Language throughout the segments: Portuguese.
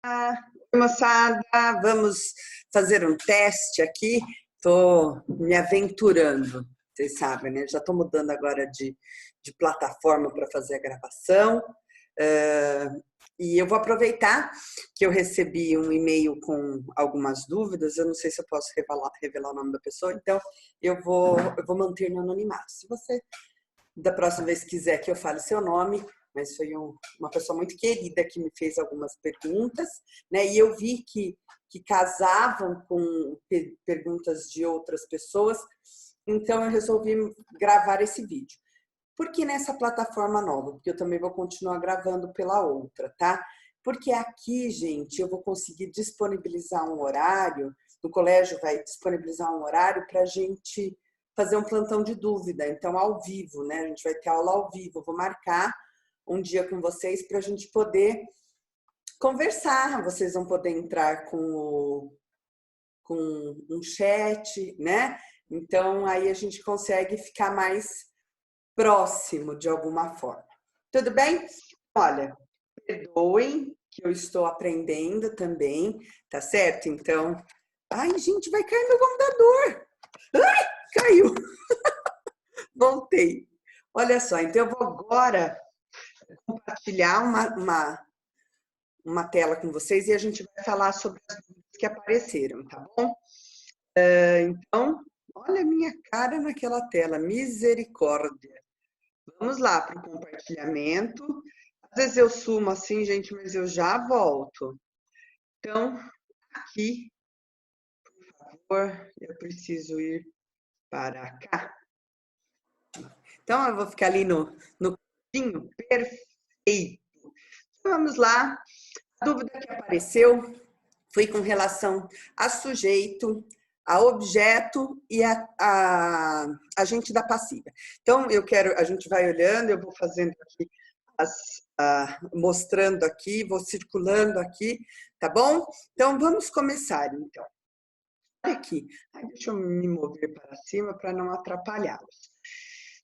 Oi, moçada, vamos fazer um teste aqui. Estou me aventurando, vocês sabem, né? Já estou mudando agora de plataforma para fazer a gravação. E eu vou aproveitar que eu recebi um e-mail com algumas dúvidas. Eu não sei se eu posso revelar o nome da pessoa, então eu vou manter no anonimato. Se você da próxima vez quiser que eu fale seu nome, mas foi uma pessoa muito querida que me fez algumas perguntas, né? E eu vi que casavam com perguntas de outras pessoas, então eu resolvi gravar esse vídeo. Por que nessa plataforma nova? Porque eu também vou continuar gravando pela outra, tá? Porque aqui, gente, eu vou conseguir disponibilizar um horário, o colégio vai disponibilizar um horário para a gente fazer um plantão de dúvida, então ao vivo, né? A gente vai ter aula ao vivo, eu vou marcar um dia com vocês para a gente poder conversar, vocês vão poder entrar com um chat, né? Então aí a gente consegue ficar mais próximo de alguma forma. Tudo bem? Olha, perdoem que eu estou aprendendo também, tá certo? Então, ai, gente, vai cair meu computador. Ai, caiu. Voltei. Olha só, então eu vou agora compartilhar uma tela com vocês e a gente vai falar sobre as dúvidas que apareceram, tá bom? Então, olha a minha cara naquela tela, misericórdia. Vamos lá para o compartilhamento. Às vezes eu sumo assim, gente, mas eu já volto. Então, aqui, por favor, eu preciso ir para cá. Então, eu vou ficar ali no cantinho. Perfeito. Então, vamos lá. A dúvida que apareceu foi com relação a sujeito, a objeto e a agente da passiva. Então, a gente vai olhando, eu vou fazendo aqui mostrando aqui, vou circulando aqui, tá bom? Então, vamos começar, então. Olha aqui. Deixa eu me mover para cima para não atrapalhá-los.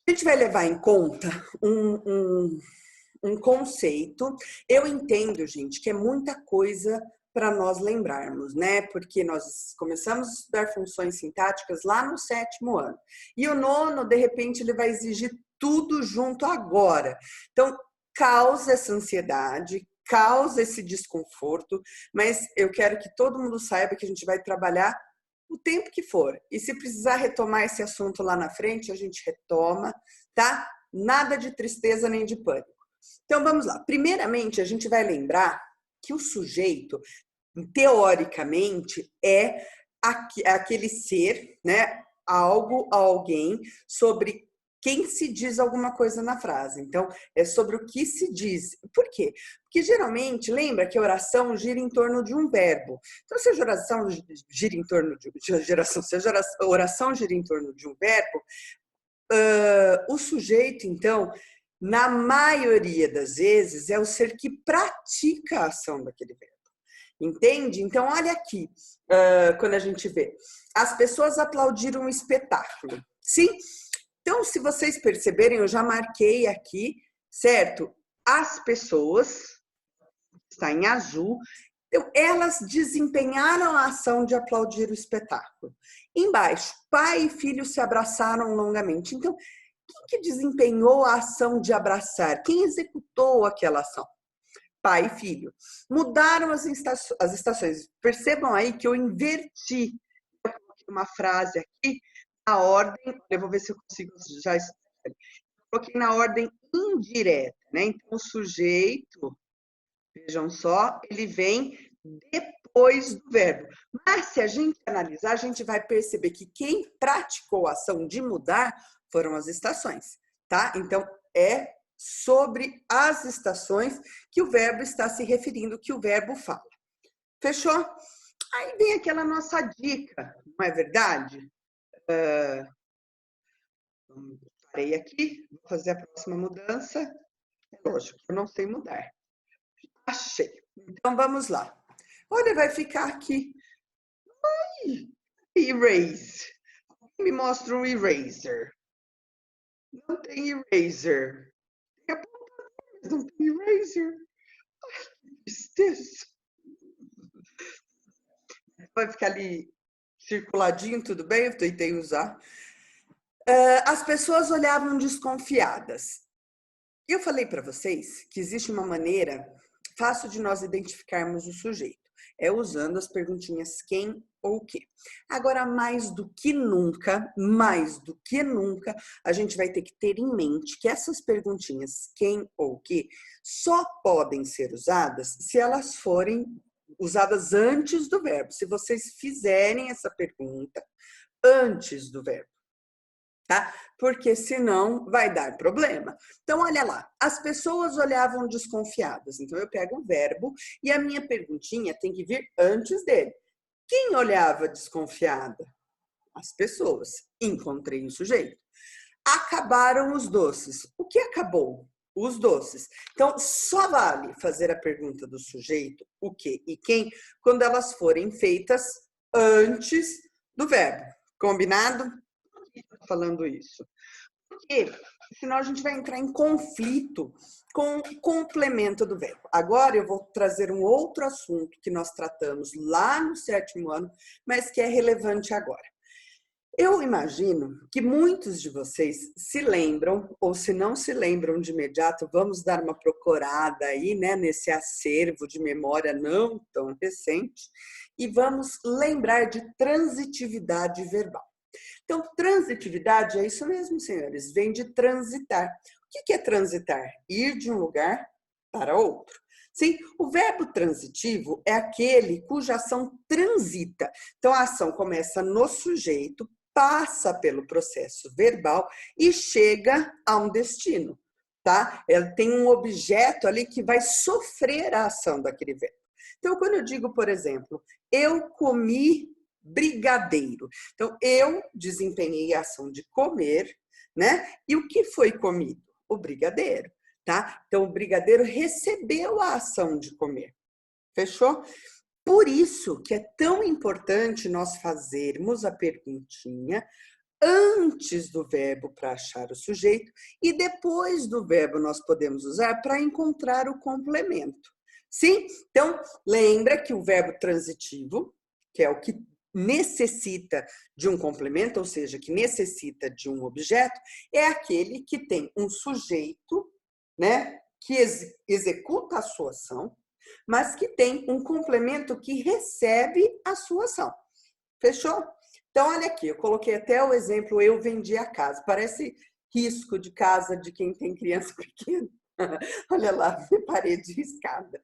A gente vai levar em conta um conceito. Eu entendo, gente, que é muita coisa para nós lembrarmos, né? Porque nós começamos a estudar funções sintáticas lá no 7º ano. E o 9º, de repente, ele vai exigir tudo junto agora. Então, causa essa ansiedade, causa esse desconforto, mas eu quero que todo mundo saiba que a gente vai trabalhar o tempo que for. E se precisar retomar esse assunto lá na frente, a gente retoma, tá? Nada de tristeza nem de pânico. Então vamos lá. Primeiramente, a gente vai lembrar que o sujeito, teoricamente, é aquele ser, né? Algo, alguém, sobre quem se diz alguma coisa na frase. Então, é sobre o que se diz. Por quê? Porque geralmente, lembra que a oração gira em torno de um verbo. Então, se a oração gira em torno a oração gira em torno de um verbo, o sujeito, então, na maioria das vezes, é o ser que pratica a ação daquele verbo. Entende? Então, olha aqui, quando a gente vê. As pessoas aplaudiram o espetáculo. Sim? Então, se vocês perceberem, eu já marquei aqui, certo? As pessoas, está em azul, então, elas desempenharam a ação de aplaudir o espetáculo. Embaixo, pai e filho se abraçaram longamente. Então, quem que desempenhou a ação de abraçar? Quem executou aquela ação? Pai e filho. Mudaram as estações. Percebam aí que eu inverti. Eu coloquei uma frase aqui na ordem, eu vou ver se eu consigo já eu coloquei na ordem indireta, né? Então, o sujeito, vejam só, ele vem depois do verbo. Mas, se a gente analisar, a gente vai perceber que quem praticou a ação de mudar foram as estações, tá? Então, é sobre as estações que o verbo está se referindo, que o verbo fala. Fechou? Aí vem aquela nossa dica, não é verdade? Parei aqui, vou fazer a próxima mudança. É lógico, eu não sei mudar. Achei. Então, vamos lá. Olha, vai ficar aqui. Ai, erase. Me mostra um eraser. Não tem eraser. Tem apontador, mas não tem eraser. Ai, que tristeza. vai ficar ali circuladinho, tudo bem? Eu tentei usar. As pessoas olhavam desconfiadas. Eu falei para vocês que existe uma maneira fácil de nós identificarmos o sujeito. É usando as perguntinhas quem ou o que. Agora, mais do que nunca, a gente vai ter que ter em mente que essas perguntinhas quem ou o que só podem ser usadas se elas forem usadas antes do verbo. Se vocês fizerem essa pergunta antes do verbo. Tá? Porque senão vai dar problema. Então, olha lá, as pessoas olhavam desconfiadas. Então, eu pego o verbo e a minha perguntinha tem que vir antes dele. Quem olhava desconfiada? As pessoas. Encontrei o sujeito. Acabaram os doces. O que acabou? Os doces. Então, só vale fazer a pergunta do sujeito, o que e quem, quando elas forem feitas antes do verbo. Combinado? Falando isso. Porque senão a gente vai entrar em conflito com o complemento do verbo. Agora eu vou trazer um outro assunto que nós tratamos lá no 7º ano, mas que é relevante agora. Eu imagino que muitos de vocês se lembram, ou se não se lembram de imediato, vamos dar uma procurada aí, né, nesse acervo de memória não tão recente, e vamos lembrar de transitividade verbal. Então, transitividade é isso mesmo, senhores, vem de transitar. O que é transitar? Ir de um lugar para outro. Sim, o verbo transitivo é aquele cuja ação transita. Então, a ação começa no sujeito, passa pelo processo verbal e chega a um destino, tá? Ela tem um objeto ali que vai sofrer a ação daquele verbo. Então, quando eu digo, por exemplo, eu comi brigadeiro. Então, eu desempenhei a ação de comer, né? E o que foi comido? O brigadeiro, tá? Então, o brigadeiro recebeu a ação de comer. Fechou? Por isso que é tão importante nós fazermos a perguntinha antes do verbo para achar o sujeito e depois do verbo nós podemos usar para encontrar o complemento. Sim? Então, lembra que o verbo transitivo, que é o que necessita de um complemento, ou seja, que necessita de um objeto, é aquele que tem um sujeito, né, que executa a sua ação, mas que tem um complemento que recebe a sua ação. Fechou? Então, olha aqui, eu coloquei até o exemplo, eu vendi a casa. Parece risco de casa de quem tem criança pequena. Olha lá, parede riscada.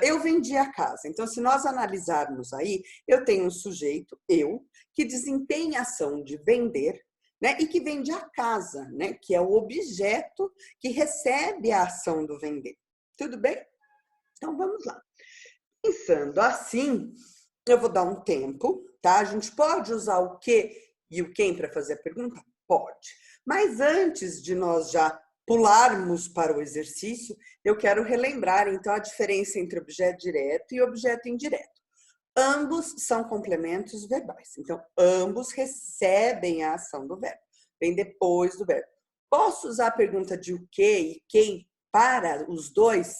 Eu vendi a casa. Então, se nós analisarmos aí, eu tenho um sujeito, eu, que desempenha a ação de vender, né, e que vende a casa, né, que é o objeto que recebe a ação do vender. Tudo bem? Então, vamos lá. Pensando assim, eu vou dar um tempo, tá? A gente pode usar o que e o quem para fazer a pergunta? Pode. Mas antes de nós já pularmos para o exercício, eu quero relembrar, então, a diferença entre objeto direto e objeto indireto. Ambos são complementos verbais. Então, ambos recebem a ação do verbo. Vem depois do verbo. Posso usar a pergunta de o que e quem para os dois?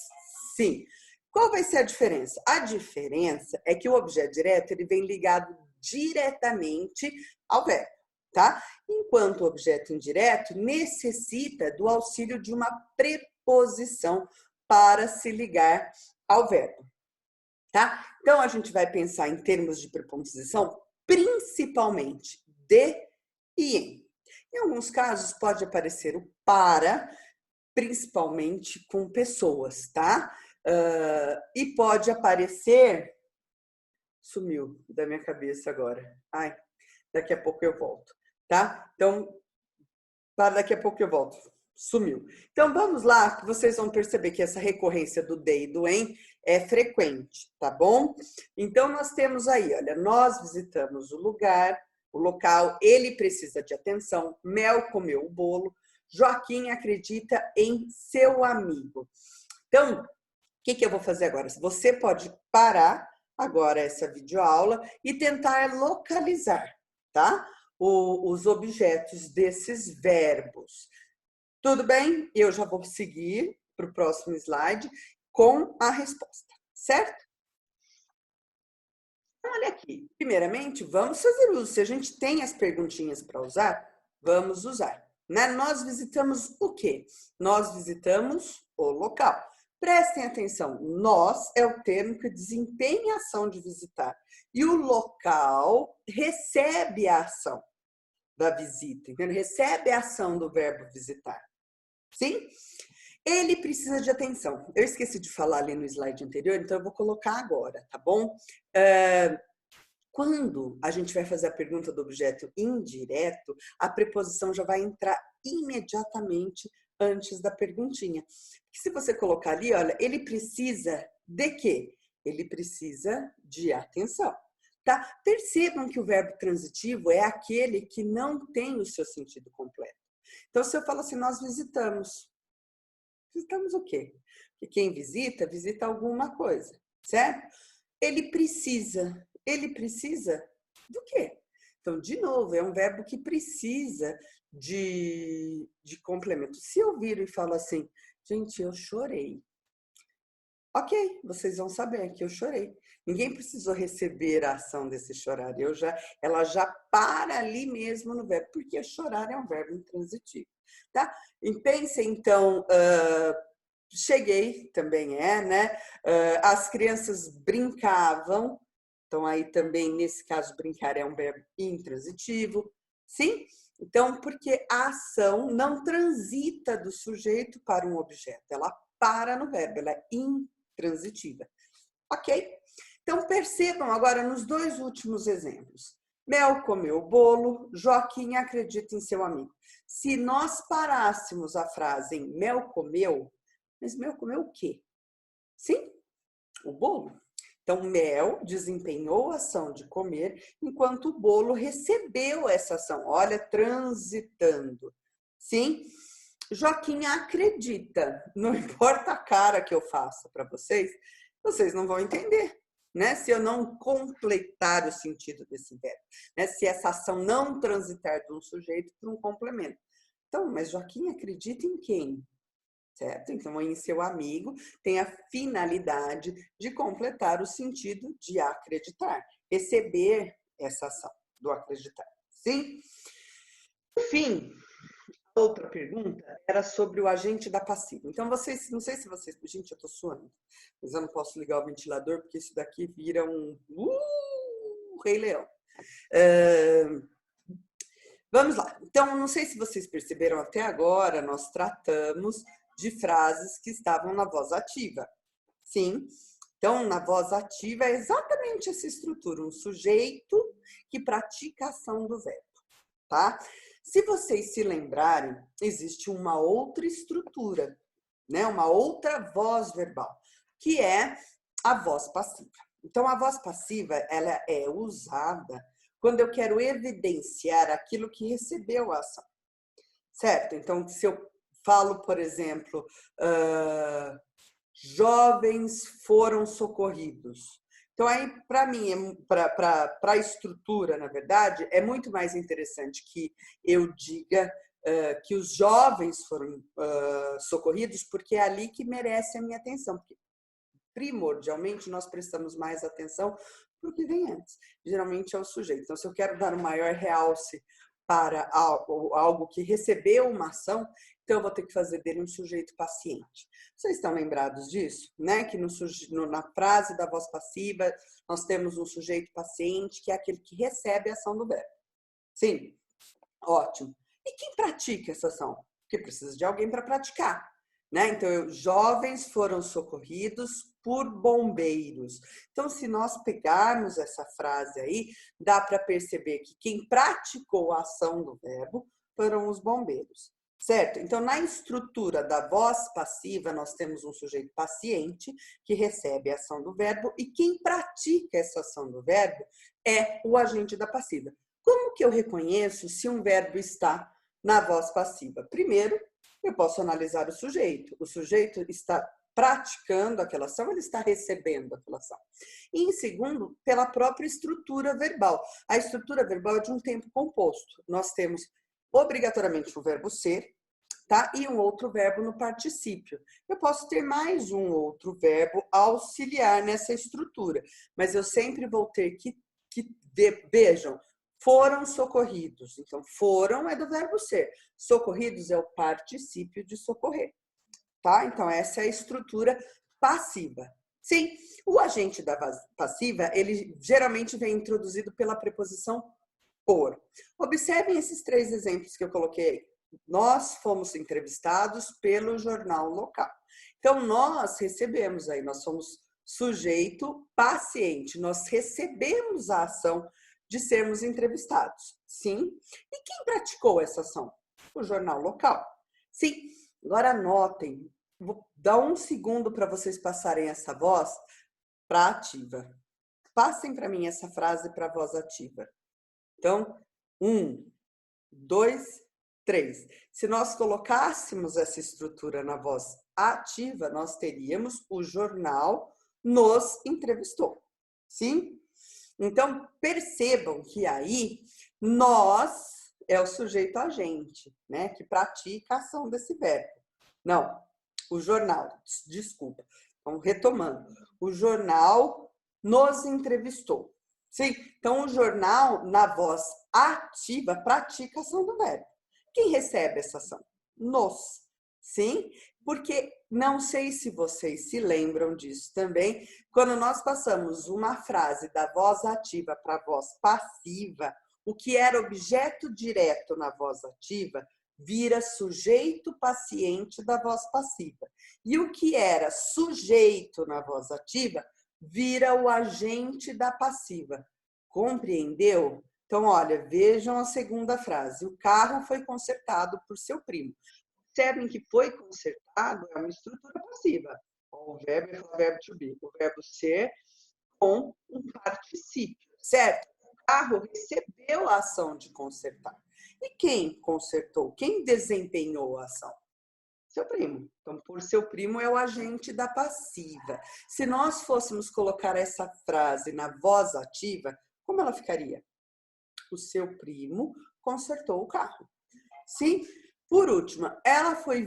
Sim. Qual vai ser a diferença? A diferença é que o objeto direto ele vem ligado diretamente ao verbo, tá? Enquanto o objeto indireto necessita do auxílio de uma preposição para se ligar ao verbo, tá? Então a gente vai pensar em termos de preposição, principalmente de e em. Em alguns casos pode aparecer o para, principalmente com pessoas, tá? E pode aparecer. Sumiu da minha cabeça agora. Ai, daqui a pouco eu volto, tá? Então, daqui a pouco eu volto. Sumiu. Então, vamos lá, que vocês vão perceber que essa recorrência do de e do em é frequente, tá bom? Então, nós temos aí, olha, nós visitamos o lugar, o local, ele precisa de atenção, Mel comeu o bolo, Joaquim acredita em seu amigo. Então, o que eu vou fazer agora? Você pode parar agora essa videoaula e tentar localizar, tá? Os objetos desses verbos. Tudo bem? Eu já vou seguir para o próximo slide com a resposta, certo? Então, olha aqui. Primeiramente, vamos fazer uso. Se a gente tem as perguntinhas para usar, vamos usar. Né? Nós visitamos o quê? Nós visitamos o local. Prestem atenção, nós é o termo que desempenha a ação de visitar. E o local recebe a ação da visita, entendeu? Recebe a ação do verbo visitar. Sim? Ele precisa de atenção. Eu esqueci de falar ali no slide anterior, então eu vou colocar agora, tá bom? Quando a gente vai fazer a pergunta do objeto indireto, a preposição já vai entrar imediatamente antes da perguntinha. Se você colocar ali, olha, ele precisa de quê? Ele precisa de atenção. Tá? Percebam que o verbo transitivo é aquele que não tem o seu sentido completo. Então, se eu falo assim, nós visitamos. Visitamos o quê? Porque quem visita, visita alguma coisa, certo? Ele precisa. Ele precisa do quê? Então, de novo, é um verbo que precisa de complemento. Se eu viro e falo assim, gente, eu chorei. Ok, vocês vão saber que eu chorei. Ninguém precisou receber a ação desse chorar. Ela já para ali mesmo no verbo, porque chorar é um verbo intransitivo. Tá? E pense, então, cheguei também né? As crianças brincavam. Então, aí também, nesse caso, brincar é um verbo intransitivo. Sim? Então, porque a ação não transita do sujeito para um objeto. Ela para no verbo, ela é intransitiva. Ok? Então, percebam agora nos dois últimos exemplos. Mel comeu o bolo, Joaquim acredita em seu amigo. Se nós parássemos a frase em Mel comeu, mas Mel comeu o quê? Sim, o bolo. Então, Mel desempenhou a ação de comer, enquanto o bolo recebeu essa ação. Olha, transitando. Sim? Joaquim acredita. Não importa a cara que eu faça para vocês, vocês não vão entender. Né? Se eu não completar o sentido desse verbo. Né? Se essa ação não transitar de um sujeito para um complemento. Então, mas Joaquim acredita em quem? Certo? Então, em seu amigo tem a finalidade de completar o sentido de acreditar, receber essa ação do acreditar. Sim? Por fim, outra pergunta era sobre o agente da passiva. Então, vocês, não sei se vocês... Gente, eu tô suando, mas eu não posso ligar o ventilador, porque isso daqui vira um... Rei Leão. Vamos lá. Então, não sei se vocês perceberam até agora, nós tratamos de frases que estavam na voz ativa. Sim. Então, na voz ativa é exatamente essa estrutura, um sujeito que pratica a ação do verbo, tá? Se vocês se lembrarem, existe uma outra estrutura, né? Uma outra voz verbal, que é a voz passiva. Então, a voz passiva, ela é usada quando eu quero evidenciar aquilo que recebeu a ação, certo? Então, se eu falo, por exemplo, jovens foram socorridos. Então, aí, para mim, para a estrutura, na verdade, é muito mais interessante que eu diga que os jovens foram socorridos, porque é ali que merece a minha atenção. Porque, primordialmente, nós prestamos mais atenção para o que vem antes. Geralmente é o sujeito. Então, se eu quero dar um maior realce para algo que recebeu uma ação, então eu vou ter que fazer dele um sujeito paciente. Vocês estão lembrados disso? Né? Que na frase da voz passiva, nós temos um sujeito paciente, que é aquele que recebe a ação do verbo. Sim? Ótimo. E quem pratica essa ação? Porque precisa de alguém para praticar. Né? Então, jovens foram socorridos por bombeiros. Então, se nós pegarmos essa frase aí, dá para perceber que quem praticou a ação do verbo foram os bombeiros, certo? Então, na estrutura da voz passiva, nós temos um sujeito paciente que recebe a ação do verbo e quem pratica essa ação do verbo é o agente da passiva. Como que eu reconheço se um verbo está na voz passiva? Primeiro, eu posso analisar o sujeito. O sujeito está praticando aquela ação, ele está recebendo aquela ação. E em segundo, pela própria estrutura verbal. A estrutura verbal é de um tempo composto. Nós temos obrigatoriamente o verbo ser, tá? E um outro verbo no particípio. Eu posso ter mais um outro verbo auxiliar nessa estrutura, mas eu sempre vou ter que vejam, foram socorridos. Então, foram é do verbo ser. Socorridos é o particípio de socorrer, tá? Então, essa é a estrutura passiva. Sim, o agente da passiva, ele geralmente vem introduzido pela preposição por. Observem esses 3 exemplos que eu coloquei aí. Nós fomos entrevistados pelo jornal local. Então, nós recebemos aí, nós somos sujeito paciente, nós recebemos a ação de sermos entrevistados. Sim. E quem praticou essa ação? O jornal local. Sim. Agora anotem, vou dar um segundo para vocês passarem essa voz para ativa. Passem para mim essa frase para a voz ativa. Então, 1, 2, 3. Se nós colocássemos essa estrutura na voz ativa, nós teríamos o jornal nos entrevistou. Sim? Então, percebam que aí nós é o sujeito agente, né? Que pratica a ação desse verbo. Não, o jornal, desculpa. Então, retomando. O jornal nos entrevistou. Sim? Então, o jornal, na voz ativa, pratica a ação do verbo. Quem recebe essa ação? Nos. Sim? Porque não sei se vocês se lembram disso também, quando nós passamos uma frase da voz ativa para a voz passiva, o que era objeto direto na voz ativa vira sujeito paciente da voz passiva. E o que era sujeito na voz ativa vira o agente da passiva. Compreendeu? Então, olha, vejam a segunda frase. O carro foi consertado por seu primo. Observem que foi consertado é uma estrutura passiva. O verbo é o verbo to be, o verbo ser com um particípio, certo? O carro recebeu a ação de consertar. E quem consertou? Quem desempenhou a ação? Seu primo. Então, por seu primo é o agente da passiva. Se nós fôssemos colocar essa frase na voz ativa, como ela ficaria? O seu primo consertou o carro. Sim? Por último, ela foi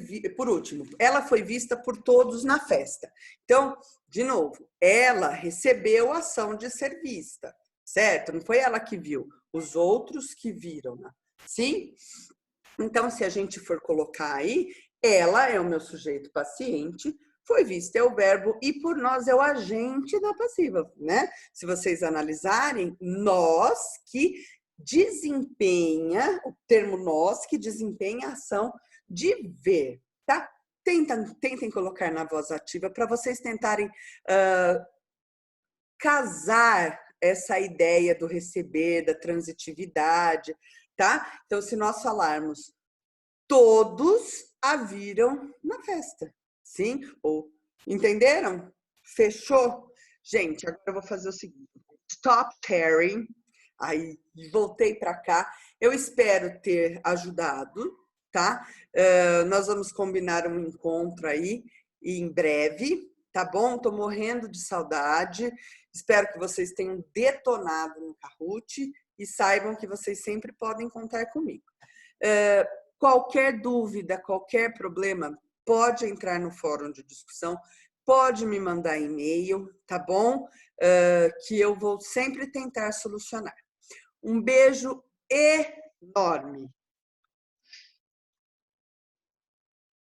vista por todos na festa. Então, de novo, ela recebeu a ação de ser vista, certo? Não foi ela que viu, os outros que viram, né? Sim? Então, se a gente for colocar aí, ela é o meu sujeito paciente, foi vista é o verbo e por nós é o agente da passiva, né? Se vocês analisarem, nós que desempenha, o termo nós que desempenha a ação de ver, tá? Tentem colocar na voz ativa para vocês tentarem casar essa ideia do receber, da transitividade, tá? Então, se nós falarmos todos a viram na festa, sim? Ou entenderam? Fechou? Gente, agora eu vou fazer o seguinte: stop sharing. Aí voltei para cá. Eu espero ter ajudado, tá? Nós vamos combinar um encontro aí em breve, tá bom? Tô morrendo de saudade. Espero que vocês tenham detonado no Kahoot e saibam que vocês sempre podem contar comigo. Qualquer dúvida, qualquer problema, pode entrar no fórum de discussão, pode me mandar e-mail, tá bom? Que eu vou sempre tentar solucionar. Um beijo enorme.